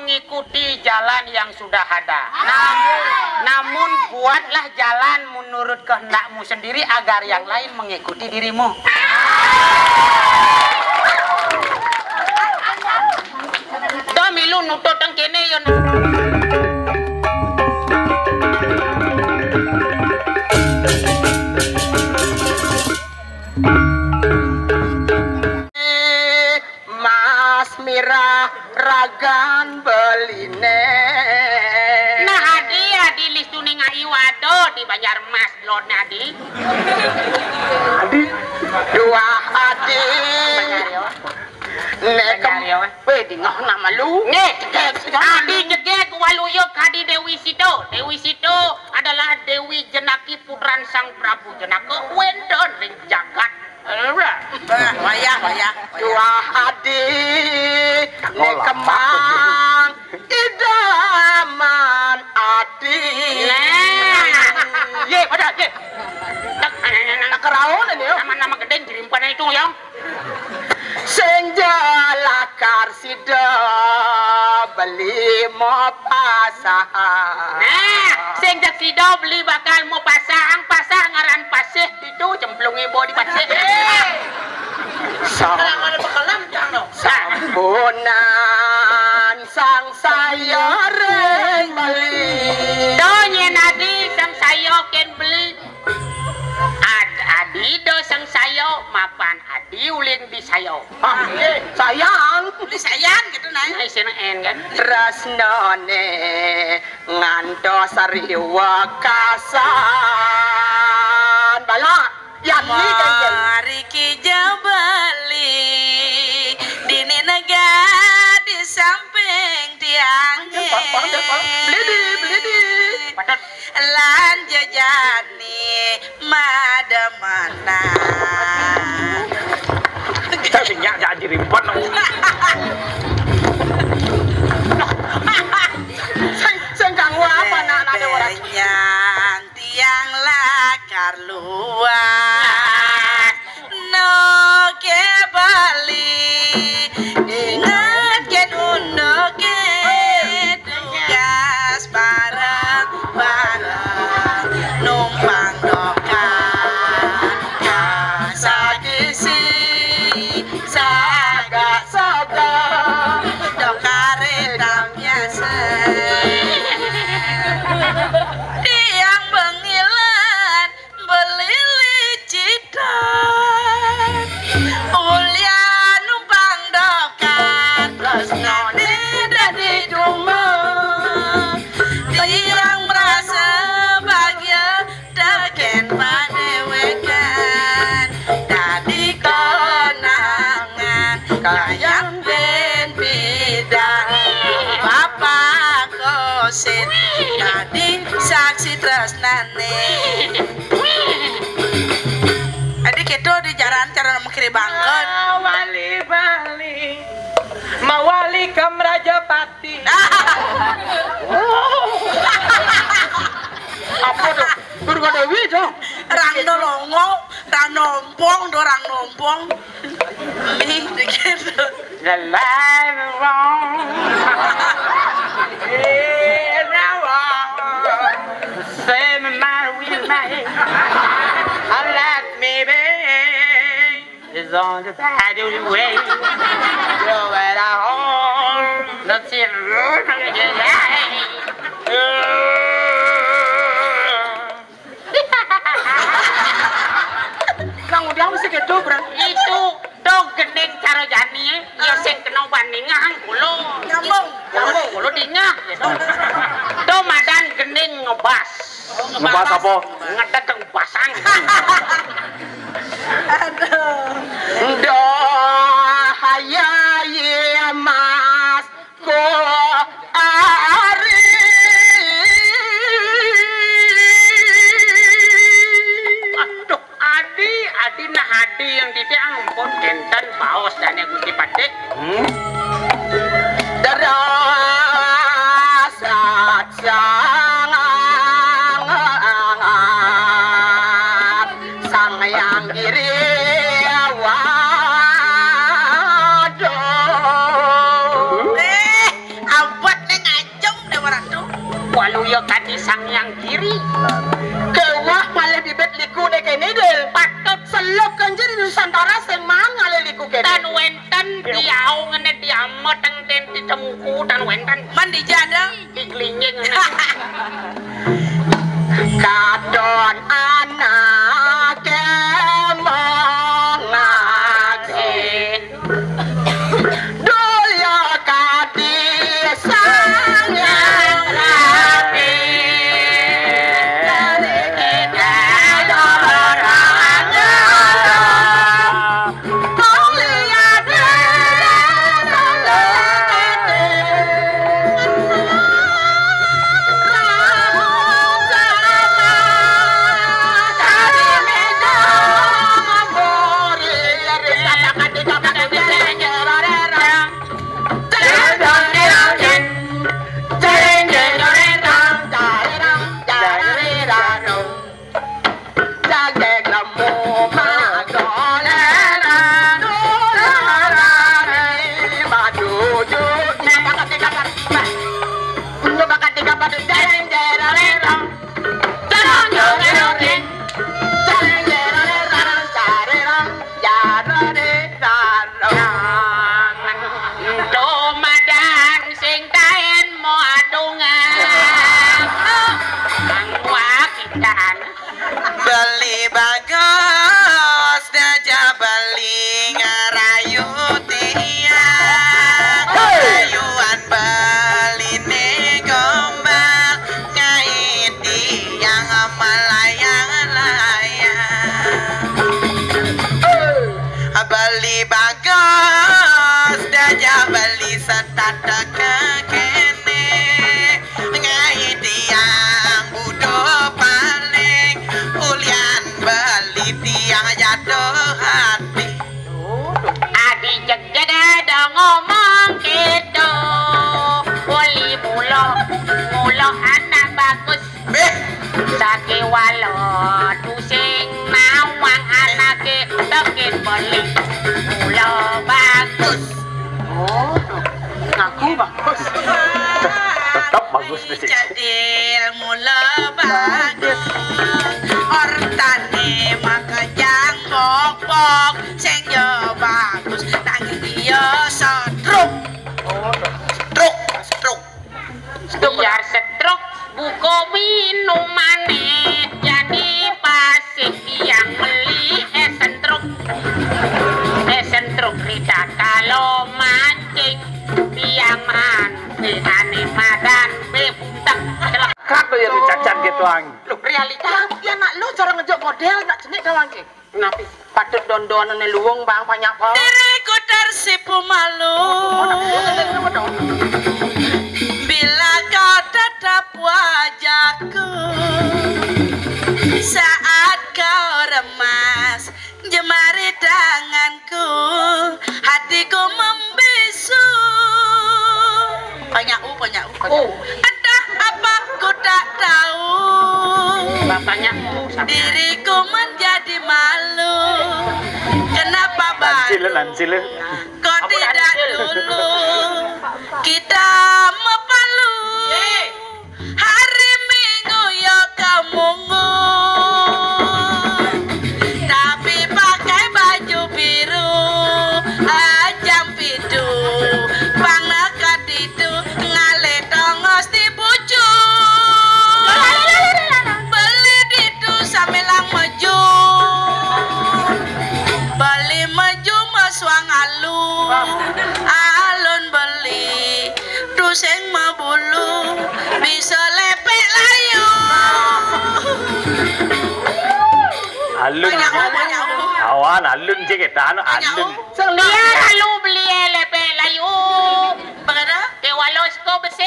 mengikuti jalan yang sudah ada. Namun buatlah jalan menurut kehendakmu sendiri agar yang lain mengikuti dirimu. Milu nutut teng kene yo. Mas Mira ragan beline. Nah adi listu ning ayu ado di Banjarmas lon adi. Dua adi. Nek di ngah nama lu. Adi jegek waluyuk Hadi Dewi Sito. Dewi Sito adalah Dewi Jenaki putran Sang Prabu Jenaka Wendon ring jagat. Wayah. Dua Hadi nek kemang idaman adi. Ye pada ye. Nak keraun ini yo. Nama-nama gede dirimpan itu yang. Senja lakar sida beli mau pasang. Nah, senja sida beli bakal mau pasang ngaran pasih itu cemplungi bawa di pasih. Sambunan sang saya reng beli. Donya nadi sang saya ken beli. Adi do sang sayo mapan adi uling di sayo. Sayang, beli sayang gitu nang. Ai seneng kan. Tresnane ngantos sariwa kasan. Bala yani kan riki jabali dini nega di samping tiangnya. Beli di. Lan jajani madamana. Kita sinyak jadi rimpon. Sengkang apa nak ada orang yang tiang lakar luas. No ke Bali ingat ke undo ke tugas bareng numpang dokan kasagisi saga dokare damyase tiang bengilan belili cidan ulia numpang dokan terus noni dadi dumeng tiang merasa bahagia dagen padewekan dadi konangan kayang ben bidang bapak kosin dadi saksi tresnane. Adik itu di jalan cara mengkiri bangkon wali bali mawali kam Rajapati. Apa tuh? Durga Dewi tuh. Rang nolongo, rang nombong, dorang nombong. Ih, gitu. The light wrong. Same man with my I like me babe is on the bad way. Go at home, let's see the road. Kang udah mesti gitu bro. Itu dog gendeng cara jani ya sing kena bandingan kulo. Nyambung kulo dingah gitu. Do madan gendeng ngebas. Ngebas apa? Ngedek pasang. Aduh. Do hayai mas ko ari. Aduh, Adi nah Adi yang di ampun genten paus dan yang gusti pade. Darasat sang yang iri waduh. Abad sang yang kiri. Kewah malah bibit liku dek ini deh. Patut Selok kanjir di Nusantara semang ngale liku kene. dan wenten diau ngene diamot teng den ditemku dan wenten Mandi jadang. diglinying ngene. Kadon anak kemongake Dulya kadi sanyang rapi Dari kita dorangnya Mulia Domadan sing taen mo adungan wakitan Beli bagus daja beli ngarayu tiang Rayuan beli ne gombal ngait tiang melayang-layang Beli bagus daja beli setata kekene ngait tiang budo paling ulian beli tiang jatuh hati adi jegede dong ngomong gitu wali mulo anak bagus sake walo tusing nawang anake tekin beli mulo bagus ngaku bagus Tetap bagus deh. Jadil mula bagus Ortane makajang bok-bok Sing yo bagus Nanging dia setruk biar setruk buko minumane jadi pasik yang beli esentruk tidak kalau mancing piaman dengan madan bebutak Kenapa ya dicacat gitu ang? lu realita Ya nak lu cara ngejok model nak jenik kawan ke kenapa Patut don-donan ni luwung bang banyak bang Diriku tersipu malu Bila kau tetap wajahku Saat kau remas Jemari tanganku Hatiku membisu Banyak Ada apa ku tak tahu bapaknya Diriku menjadi malu Kenapa baru Lansile. Kau tidak dulu Kita mepalu Hari Minggu ya kamu Tapi pakai baju biru Ajam pidu Pangakat itu Ngale tongos di bucu Beli ditu samelang maju Beli maju maswang alun beli Tuseng mabulu Bisa lepek layu Alun. Awan alun je kita alun. dia lalu beli lepe layu Bagaimana? ke walos ko bese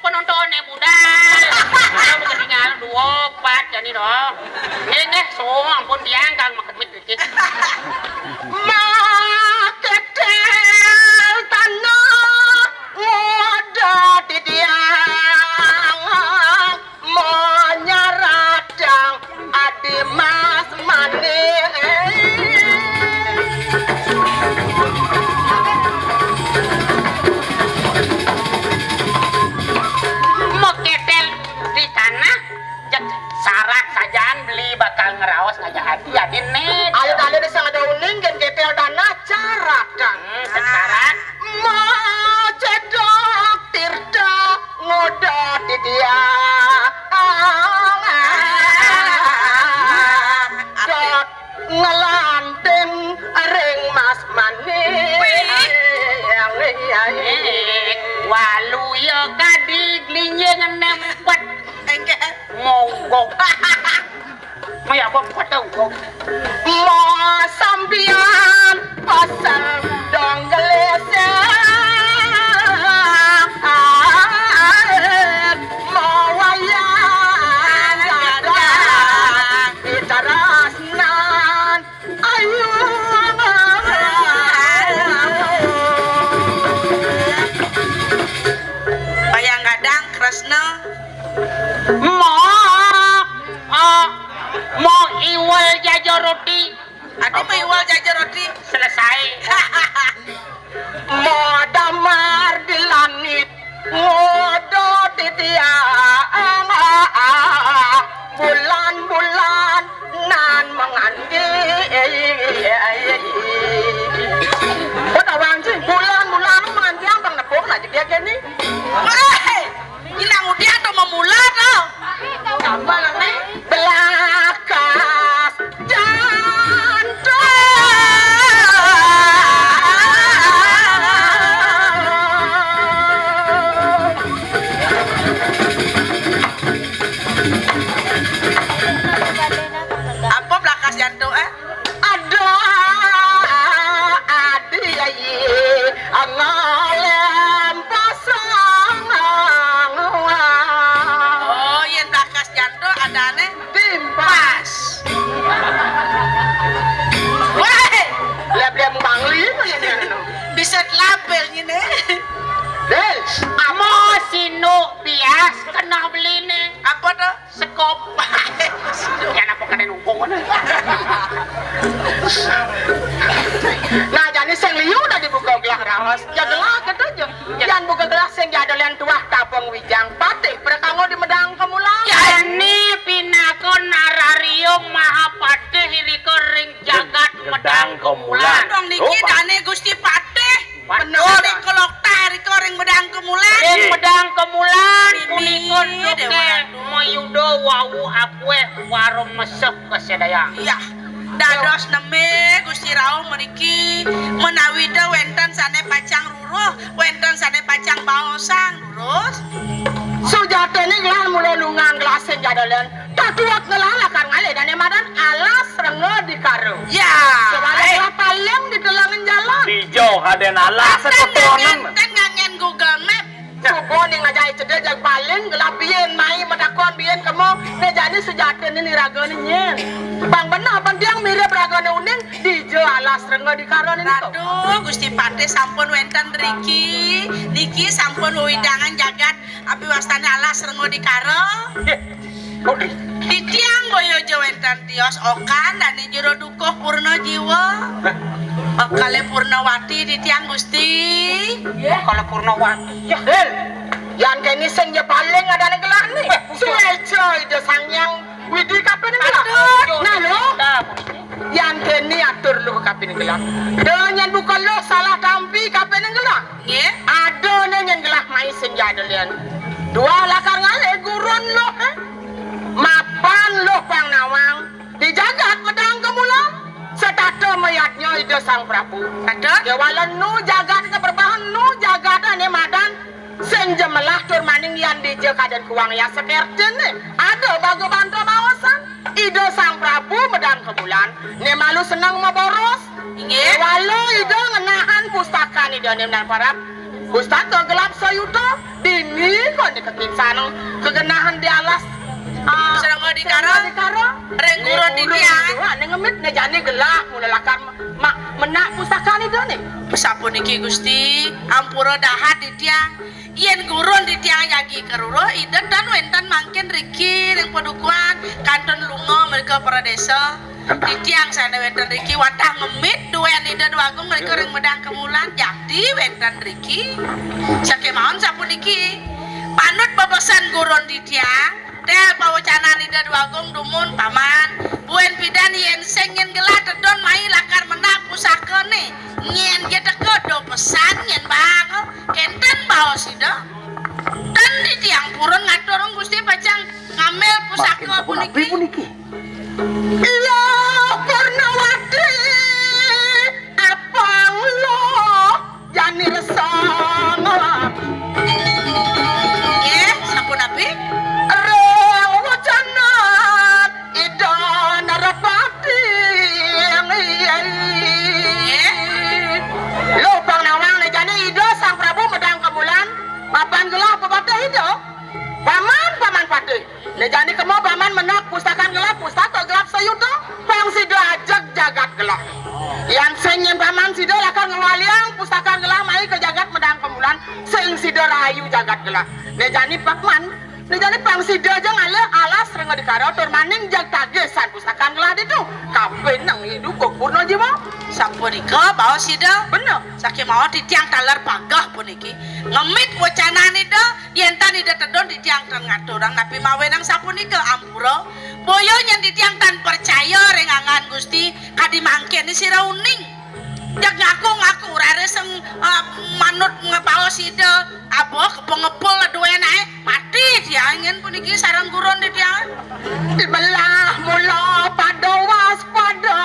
penonton budal kalau ketinggalan 24 jadi dong ini so ampun biang kang makemit iki Maketel tanah Ngoda di tiang Monyaradang Adi mas mani mau ketel di tanah daratan. Sekarang Cedok tirta ngodot di dia. Dot ngelanting ring mas manis. walu ya kadig linyeng nempet mogok. Maya apa patau kok. Mo sambian pasang dong gelese. Mo wayang dadang ditarasnan. Ayo wayang gadang Kresna. Mau iwal jajar roti. Adi mau iwal jajar roti. Selesai. Mau damar di langit ngodot di tiang. Bulan-bulan nan mengandi. Kota wangci bulan-bulan mengandi abang nepuk aja dia gini. Hei, hilang udah atau memulat loh. Tambah lah nih. Belakas apa belakas jantung ada angalem pasang. Oh yang belakas jantung ada nih timpas. Wah lihat bangli bisa lapel ini Del Amo sinu bias kena beli nih. apa tuh Sekop. Ya apa kena nungkung mana? nah jadi sing liu udah dibuka gelas rawas ya gelas gitu aja jangan buka gelas yang jadi lian tuah tapong wijang patih perkango di medang kemulang Ya ini pinakon narario mahapate hiliko ring jagat medang kemulan. dong niki dane Gusti Patih bener ring kelok tarik ring medang kemulan Ring medang kemulan punikon Ih, duke Dewa. mayudo wawu apwe warung mesek kesedayang. iya dados neme Gusti Rauh meriki menawi de wenten sane pacang ruruh wenten sane pacang baosang lurus sujatene gelar mulo lungang gelasen jadalen tatuak ngelalakan ngale dan emadan alas rengo di karo ya sebalik paling di telangan jalan Dijauh haden alas sekotonan. kan ngangen Google Map Supo nih ngajai cedek jag paling gelap bien mai medakon bien kamu ne jadi sejatene ni ragane nyen bang bener bang diang mirip ragane uning dijo alas rengo di karo ini aduh Gusti Patih sampun wenten Riki niki sampun widangan jagat api wastane alas rengo di karo di tiang boyo jawenten tios okan dan di jero dukuh purno jiwa Kale Purnawati di tiang Gusti Kalau Purnawati. ya yang kini sing je paling ada nih gelar nih sueco ide sangyang widi kapan gelar nah lo yang kini atur lu kapan gelar dengan bukan lo salah tampi kapan gelar ada nih yang gelar mai senjata lian dua lakar ngale gurun lo mapan lo pang nawang dijagat medang kemulang setata mayatnya ide sang Prabu ada kewalan nu jagat ke berbahan nu jagat ane madan senjemelah tur maning yang dije kadan kuang ya sekerjen ada bago bantu mawasan ide sang Prabu medang kebulan ne malu senang maboros walau ide ngenahan pustaka nih dan dan parap pustaka gelap sayuto dini kok diketin sana kegenahan di alas sedang di karo rengguron di tiang ngemit ngejani gelap mulai lakar mak menak pustaka nih doni sampun niki Gusti ampura dahat di tiang yen gurun di tiang yagi keruro iden dan wenten mangkin Riki ring padukuan kanton lunga mereka para desa di tiang sana wenten Riki watah ngemit duen iden wagung mereka ring medang kemulan jadi wenten Riki sakemaon sampun niki panut babasan gurun di tiang tel pawacana rida duagung dumun paman buen pidan yen sengin gelat don mai lakar menak pusaka nih nyen Tapi puniki. Lo Purnawati apang lo jani resang sampun abi reng wacana ida narapati lo pang nawang ne jani ida sang Prabu medang kemulan papan gelap pepatah ida paman patih ne jani kemo paman menak pustakan gelap pustaka gelap sayuda pang sida ajak jagat gelap yang senyen paman sida lakan ngawaliang pustaka gelap mai ke jagat medang kemulan sing sida rayu jagat gelap ne jani pakman ne jani pang sida aja ngale alas renga dikaro tur maning jag tagesan pustaka gelap itu kabeh nang hidup kok purna jiwa sampun ika bawa sida bener saking mau di tiang talar pagah puniki ngemit wacanane do yen tan ida tedon di tiang tan ngaturang tapi mawe nang sapunika ampura boyo yang di tiang tan percaya rengangan Gusti kadi mangken sira uning jak ngaku rare seng manut ngepaos sida aboh kepengepul duwe nae mati dia ingin puniki sareng gurun di tiang belah mula pada waspada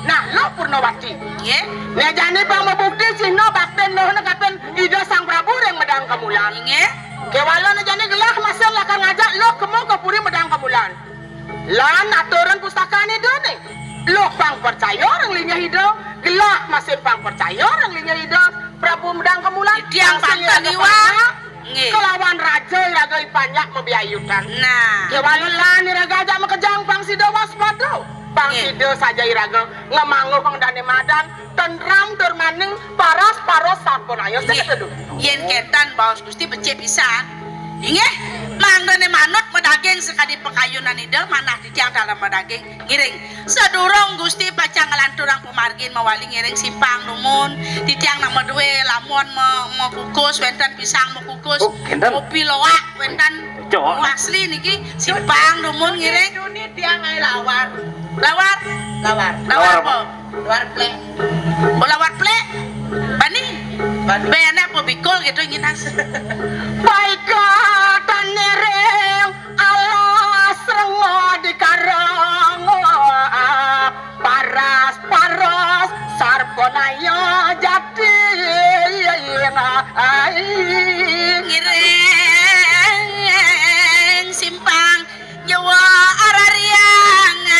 nah lo Purnawati nggih ne jani bang mebukti sino bakten lo nekaten ida sang Prabu yang medang kemulan nggih kewala ne jani gelah masal akan ngajak lo kemo ke puri medang kemulan lan aturan pustaka ni done lo pang percaya orang linya hidup gelah masih pang percaya orang linya hidup Prabu medang kemulan tiang pantan iwa nggih kelawan raja raga ipanyak membiayukan nah kewala lan iraga aja mekejang pang sida waspada pang sida saja iraga ngemangu pang dane madan tentram termaning paras sampun ayo sekedu yen ketan baos Gusti becik pisan inggih mangrene manut medaging sekadi pekayunan ida manah di tiang dalam medaging ngiring sedurung Gusti pacang ngelanturang pemargin mawali ngiring simpang numun di tiang nama duwe lamun mau kukus wentan pisang mau kukus kopi loak wentan asli niki simpang numun ngiring ini tiang ay lawar lawar apa lawar plek lawar plek bani bene apa bikul gitu nginas baiklah tanereng alas rengo di karang paras sarponayo jati ngireng simpang Jawa arariangan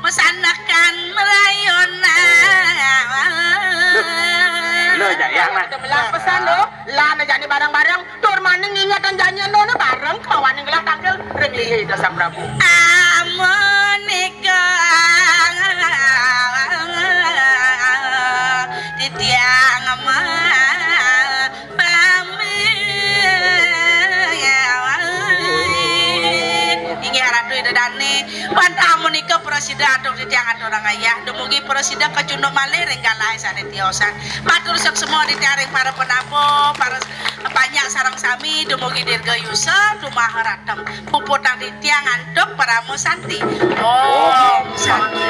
mesanakan merayonan Lo jayang lah. belah pesan lo lah jadi barang-barang tur maning ingatan janjian lo bareng kawan yang gelah tangkel renglihi dasar Prabu amonika di tiang ingi haratu ida dani pantamu nika presida aduk di tiang orang ayah dumugi presida kecunduk malih renggalai sane tiosan matur sok semua di tiaring para penapo para banyak sarang sami dumugi dirga yusa rumah haratem puputang di tiang anduk paramu santi santi